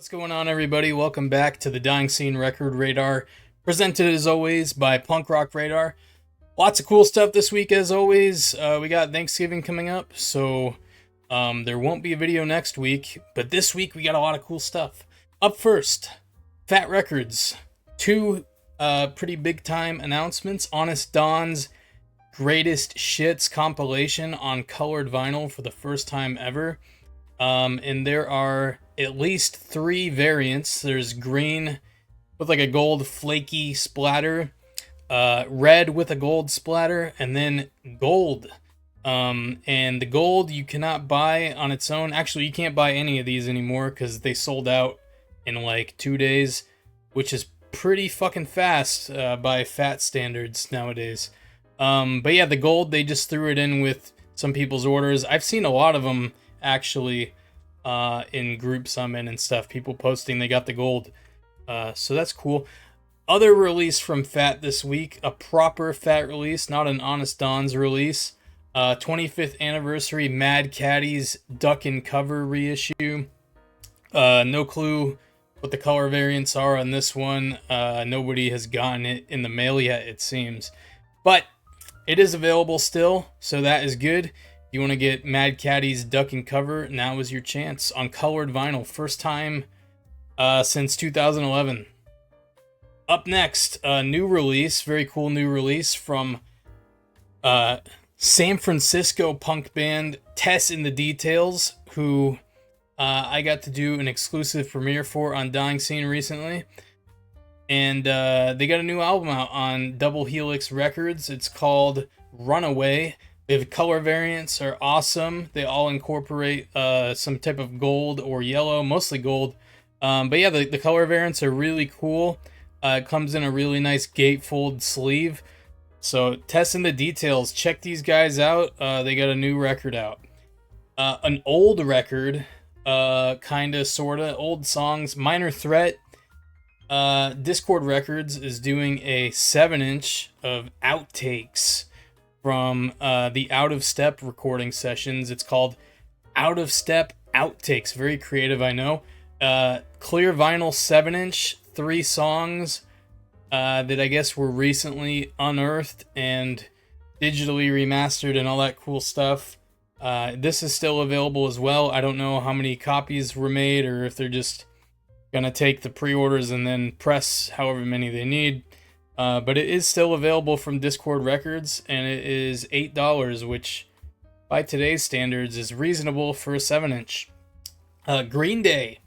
What's going on, everybody? Welcome back to the Dying Scene Record Radar, presented as always by Punk Rock Radar. Lots of cool stuff this week, as always. We got Thanksgiving coming up, so there won't be a video next week, but this week we got a lot of cool stuff. Up first, Fat Records. Two pretty big time announcements. Honest Don's Greatest Shits compilation on colored vinyl for the first time ever. And there are at least 3 variants. There's green with like a gold flaky splatter, red with a gold splatter, and then gold. And the gold you cannot buy on its own. Actually, you can't buy any of these anymore because they sold out in like 2 days, which is pretty fucking fast by fat standards nowadays. But yeah, the gold, they just threw it in with some people's orders. I've seen a lot of them actually in groups I'm in and stuff, people posting they got the gold, so that's cool. Other release from Fat this week, a proper Fat release, not an Honest Don's release. 25th anniversary Mad Caddies Duck and Cover reissue. No clue what the color variants are on this one. Nobody has gotten it in the mail yet, it seems, but it is available still, so that is good. If you want to get Mad Caddies Duck and Cover, now is your chance on colored vinyl. First time since 2011. Up next, a new release, very cool new release from San Francisco punk band Tess in the Details, who I got to do an exclusive premiere for on Dying Scene recently. And they got a new album out on Double Helix Records. It's called Runaway. The color variants are awesome. They all incorporate some type of gold or yellow, mostly gold. But yeah, the color variants are really cool. It comes in a really nice gatefold sleeve. So Tess in the Details, check these guys out. They got a new record out. An old record, kinda, sorta, old songs. Minor Threat. Discord Records is doing a 7-inch of outtakes from the Out of Step recording sessions. It's called Out of Step Outtakes. Very creative, I know. Clear vinyl 7-inch, 3 songs that I guess were recently unearthed and digitally remastered and all that cool stuff. This is still available as well. I don't know how many copies were made or if they're just gonna take the pre-orders and then press however many they need. But it is still available from Discord Records, and it is $8, which by today's standards is reasonable for a 7-inch. Green Day.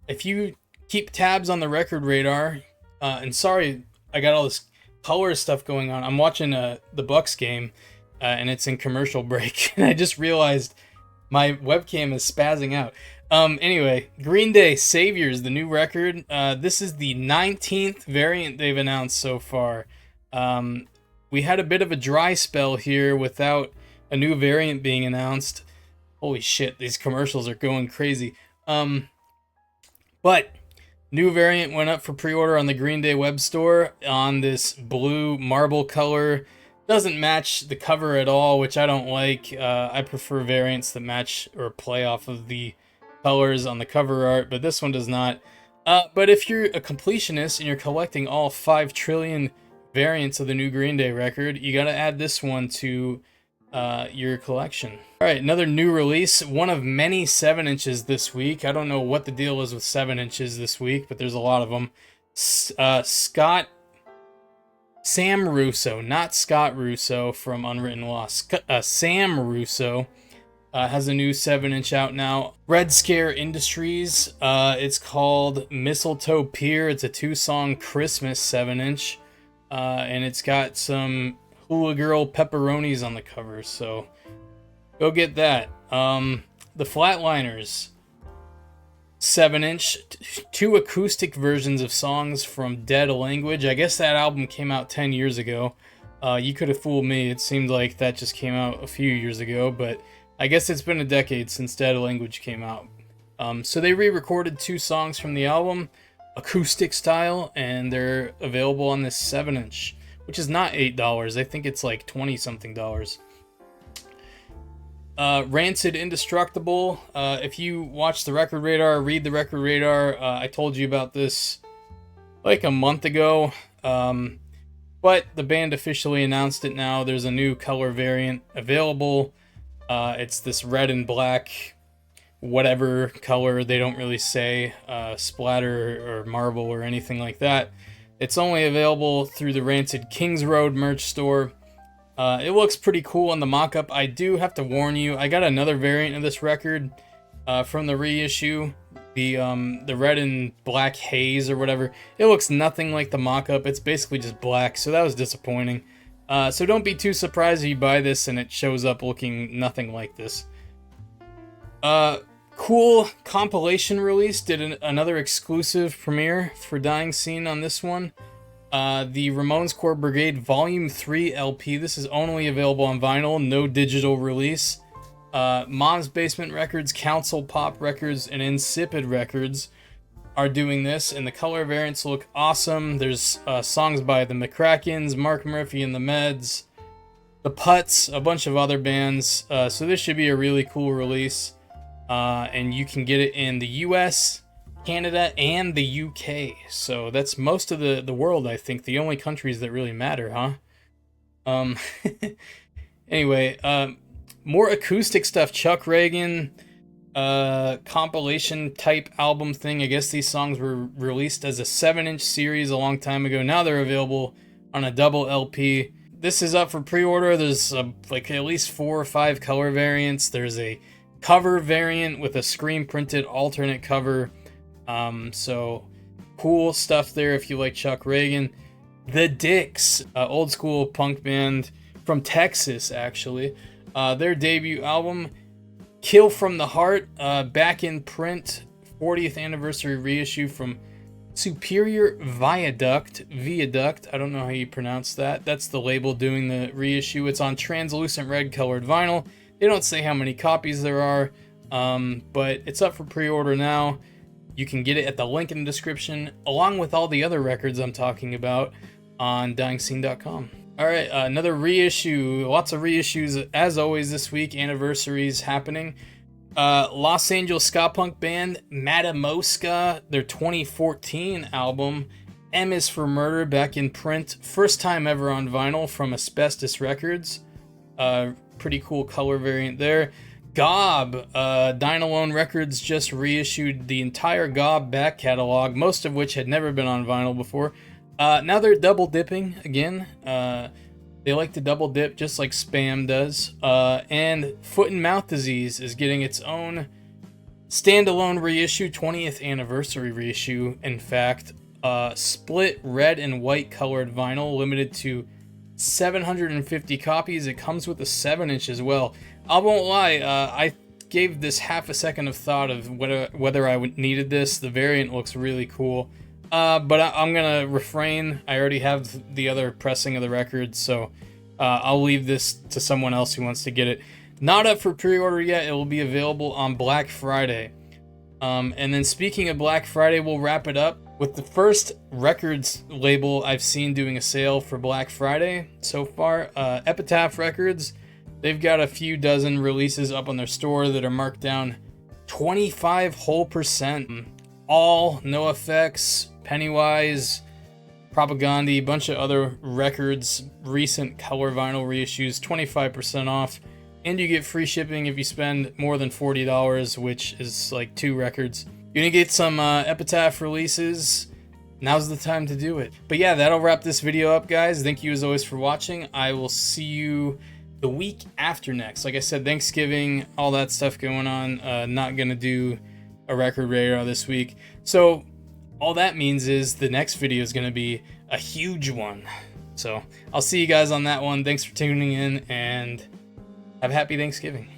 If you keep tabs on the record radar, and sorry, I got all this color stuff going on. I'm watching the Bucks game, and it's in commercial break, and I just realized my webcam is spazzing out. Anyway, Green Day, Saviors, the new record. This is the 19th variant they've announced so far. We had a bit of a dry spell here without a new variant being announced. Holy shit, these commercials are going crazy. But new variant went up for pre-order on the Green Day web store on this blue marble color. Doesn't match the cover at all, which I don't like. I prefer variants that match or play off of the colors on the cover art, but this one does not. But if you're a completionist and you're collecting all 5 trillion variants of the new Green Day record, you gotta add this one to your collection. Alright, another new release, one of many 7-inches this week. I don't know what the deal is with 7-inches this week, but there's a lot of them. Sam Russo, not Scott Russo from Unwritten Law. Sam Russo has a new 7-inch out now. Red Scare Industries. It's called Mistletoe Pier. It's a 2-song Christmas 7-inch. And it's got some Hula Girl pepperonis on the cover. So go get that. The Flatliners. 7-inch. 2 acoustic versions of songs from Dead Language. I guess that album came out 10 years ago. You could have fooled me. It seemed like that just came out a few years ago, but I guess it's been a decade since Dead Language came out. So they re-recorded 2 songs from the album, acoustic style, and they're available on this 7-inch, which is not $8. I think it's like $20-something. Rancid Indestructible. If you watch the Record Radar, read the Record Radar, I told you about this like a month ago. But the band officially announced it now. There's a new color variant available. It's this red and black, whatever color, they don't really say, splatter or marble or anything like that. It's only available through the Rancid Kings Road merch store. It looks pretty cool on the mock-up. I do have to warn you, I got another variant of this record from the reissue. The red and black haze or whatever. It looks nothing like the mock-up. It's basically just black, so that was disappointing. So don't be too surprised if you buy this and it shows up looking nothing like this. Cool compilation release. Did another exclusive premiere for Dying Scene on this one. The Ramones Core Brigade Volume 3 LP. This is only available on vinyl, no digital release. Mom's Basement Records, Council Pop Records, and Insipid Records are doing this, and the color variants look awesome. There's songs by the McCrackens, Mark Murphy and the Meds, the Putts, a bunch of other bands. So this should be a really cool release, and you can get it in the US, Canada, and the UK. So that's most of the world, I think. The only countries that really matter, huh? Anyway, more acoustic stuff. Chuck Reagan, compilation type album thing. I guess these songs were released as a 7-inch series a long time ago. Now they're available on a double LP. This is up for pre-order. There's like at least 4 or 5 color variants. There's a cover variant with a screen printed alternate cover. So cool stuff there if you like Chuck Reagan. The Dicks, old school punk band from Texas, actually. Their debut album, Kill from the Heart, back in print, 40th anniversary reissue from Superior Viaduct, I don't know how you pronounce that. That's the label doing the reissue. It's on translucent red colored vinyl. They don't say how many copies there are, but it's up for pre-order now. You can get it at the link in the description, along with all the other records I'm talking about on dyingscene.com. Alright, another reissue. Lots of reissues as always this week. Anniversaries happening. Los Angeles ska punk band Matamoska, their 2014 album M is for Murder, back in print. First time ever on vinyl from Asbestos Records. Pretty cool color variant there. Gob, Dynalone Records just reissued the entire Gob back catalog, most of which had never been on vinyl before. Now they're double dipping again. They like to double dip just like Spam does. And Foot and Mouth Disease is getting its own standalone reissue, 20th anniversary reissue, in fact. Split red and white colored vinyl, limited to 750 copies. It comes with a 7-inch as well. I won't lie, I gave this half a second of thought of whether I needed this. The variant looks really cool. But I'm gonna refrain. I already have the other pressing of the record, so I'll leave this to someone else who wants to get it. Not up for pre-order yet. It will be available on Black Friday. And then speaking of Black Friday, we'll wrap it up with the first records label I've seen doing a sale for Black Friday so far. Epitaph Records. They've got a few dozen releases up on their store that are marked down 25%. All, No Effects, Pennywise, Propaganda, bunch of other records, recent color vinyl reissues, 25% off, and you get free shipping if you spend more than $40, which is like 2 records. You're gonna get some Epitaph releases. Now's the time to do it. But yeah, that'll wrap this video up, guys. Thank you as always for watching. I will see you the week after next. Like I said, Thanksgiving, all that stuff going on. Not gonna do a record radar this week. So all that means is the next video is going to be a huge one. So I'll see you guys on that one. Thanks for tuning in and have a happy Thanksgiving.